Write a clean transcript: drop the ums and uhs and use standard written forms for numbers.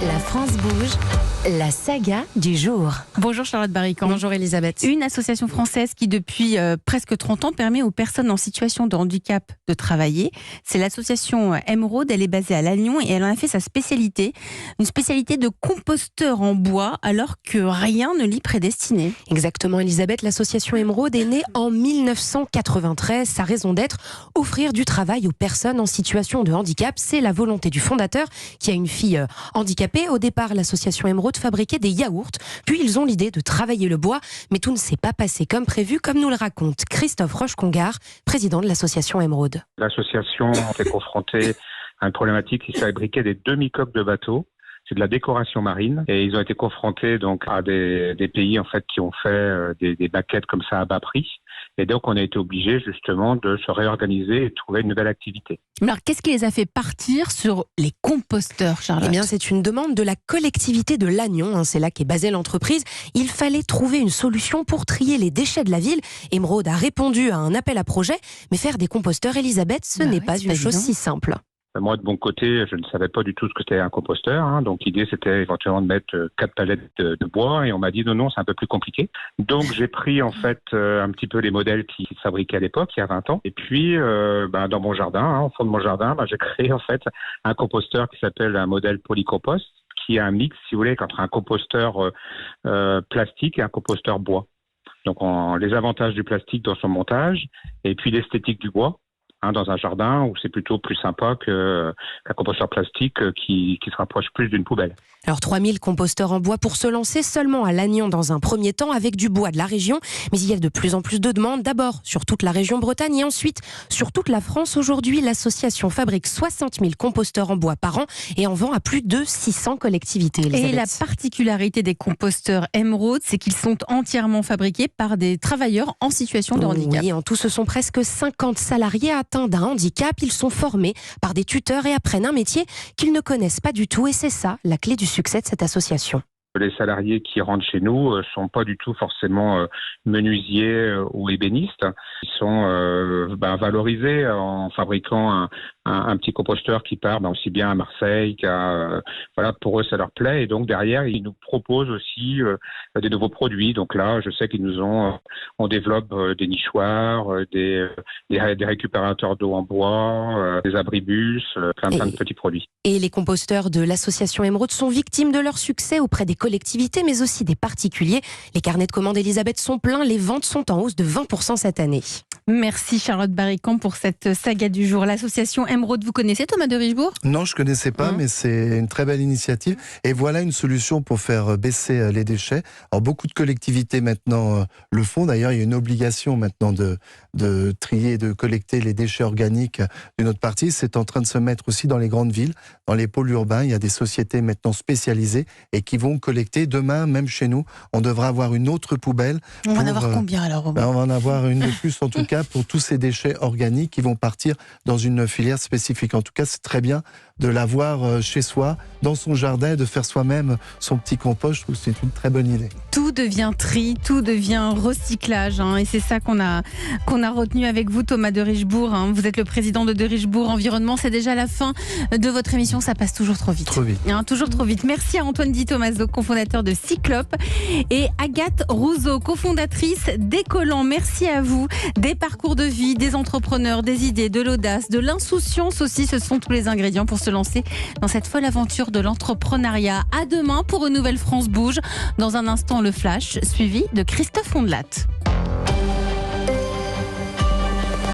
La France bouge, la saga du jour. Bonjour Charlotte Barrican. Bonjour Elisabeth. Une association française qui depuis presque 30 ans permet aux personnes en situation de handicap de travailler. C'est l'association Emeraude, elle est basée à Lannion et elle en a fait sa spécialité. Une spécialité de composteur en bois alors que rien ne l'y prédestinait. Exactement Elisabeth, l'association Emeraude est née en 1993. Sa raison d'être, offrir du travail aux personnes en situation de handicap. C'est la volonté du fondateur qui a une fille handicapée. Au départ, l'association Emeraude fabriquait des yaourts. Puis ils ont l'idée de travailler le bois. Mais tout ne s'est pas passé comme prévu, comme nous le raconte Christophe Roche-Congar, président de l'association Emeraude. L'association était confrontée à une problématique qui fabriquait des demi-coques de bateaux. C'est de la décoration marine et ils ont été confrontés donc à des pays en fait qui ont fait des maquettes comme ça à bas prix. Et donc on a été obligé justement de se réorganiser et de trouver une nouvelle activité. Mais alors qu'est-ce qui les a fait partir sur les composteurs, Charlotte ? Eh bien c'est une demande de la collectivité de Lannion, c'est là qu'est basée l'entreprise. Il fallait trouver une solution pour trier les déchets de la ville. Emeraude a répondu à un appel à projet, mais faire des composteurs, Elisabeth, ce n'est pas une chose si simple. Moi, de mon côté, je ne savais pas du tout ce que c'était un composteur. Donc, l'idée, c'était éventuellement de mettre 4 palettes de bois. Et on m'a dit non, c'est un peu plus compliqué. Donc, j'ai pris en fait un petit peu les modèles qui se fabriquaient à l'époque, il y a 20 ans. Et puis, dans mon jardin, au fond de mon jardin, j'ai créé en fait un composteur qui s'appelle un modèle polycompost, qui est un mix, si vous voulez, entre un composteur plastique et un composteur bois. Donc, les avantages du plastique dans son montage et puis l'esthétique du bois. Dans un jardin où c'est plutôt plus sympa qu'un composteur plastique qui se rapproche plus d'une poubelle. Alors 3000 composteurs en bois pour se lancer seulement à Lannion dans un premier temps avec du bois de la région. Mais il y a de plus en plus de demandes, d'abord sur toute la région Bretagne et ensuite sur toute la France. Aujourd'hui, l'association fabrique 60 000 composteurs en bois par an et en vend à plus de 600 collectivités. Elisabeth. Et la particularité des composteurs Emeraude, c'est qu'ils sont entièrement fabriqués par des travailleurs en situation de handicap. Oui, en tout, ce sont presque 50 salariés atteints d'un handicap. Ils sont formés par des tuteurs et apprennent un métier qu'ils ne connaissent pas du tout. Et c'est ça, la clé du succès de cette association. Les salariés qui rentrent chez nous sont pas du tout forcément menuisiers ou ébénistes. Ils sont valorisés en fabriquant un petit composteur qui part aussi bien à Marseille qu'à... pour eux, ça leur plaît. Et donc, derrière, ils nous proposent aussi des nouveaux produits. Donc là, je sais qu'ils nous on développe des nichoirs, des récupérateurs d'eau en bois, des abribus, plein de petits produits. Et les composteurs de l'association Emeraude sont victimes de leur succès auprès des collectivités, mais aussi des particuliers. Les carnets de commandes, Elisabeth, sont pleins. Les ventes sont en hausse de 20% cette année. Merci Charlotte Barrican pour cette saga du jour. L'association Emeraude, vous connaissez Thomas de Richebourg ? Non, je ne connaissais pas, mais c'est une très belle initiative. Et voilà une solution pour faire baisser les déchets. Alors beaucoup de collectivités maintenant le font. D'ailleurs, il y a une obligation maintenant de trier, de collecter les déchets organiques d'une autre partie. C'est en train de se mettre aussi dans les grandes villes, dans les pôles urbains. Il y a des sociétés maintenant spécialisées et qui vont collecter. Demain, même chez nous, on devra avoir une autre poubelle. On va en avoir combien alors ? On va en avoir une de plus en tout cas pour tous ces déchets organiques qui vont partir dans une filière spécifique. En tout cas, c'est très bien de l'avoir chez soi, dans son jardin, de faire soi-même son petit compost. Je trouve que c'est une très bonne idée. Tout devient tri, tout devient recyclage. Et c'est ça qu'on a retenu avec vous, Thomas de Richebourg. Vous êtes le président de Richebourg Environnement. C'est déjà la fin de votre émission. Ça passe toujours trop vite. Trop vite. Toujours trop vite. Merci à Antoine Di Tommaso, cofondateur de Cyclope, et Agathe Rousseau, cofondatrice d'Écollant. Merci à vous. Des parcours de vie, des entrepreneurs, des idées, de l'audace, de l'insouciance aussi. Ce sont tous les ingrédients pour se lancer dans cette folle aventure de l'entrepreneuriat. À demain pour une nouvelle France Bouge. Dans un instant, le Flash, suivi de Christophe Ondelat.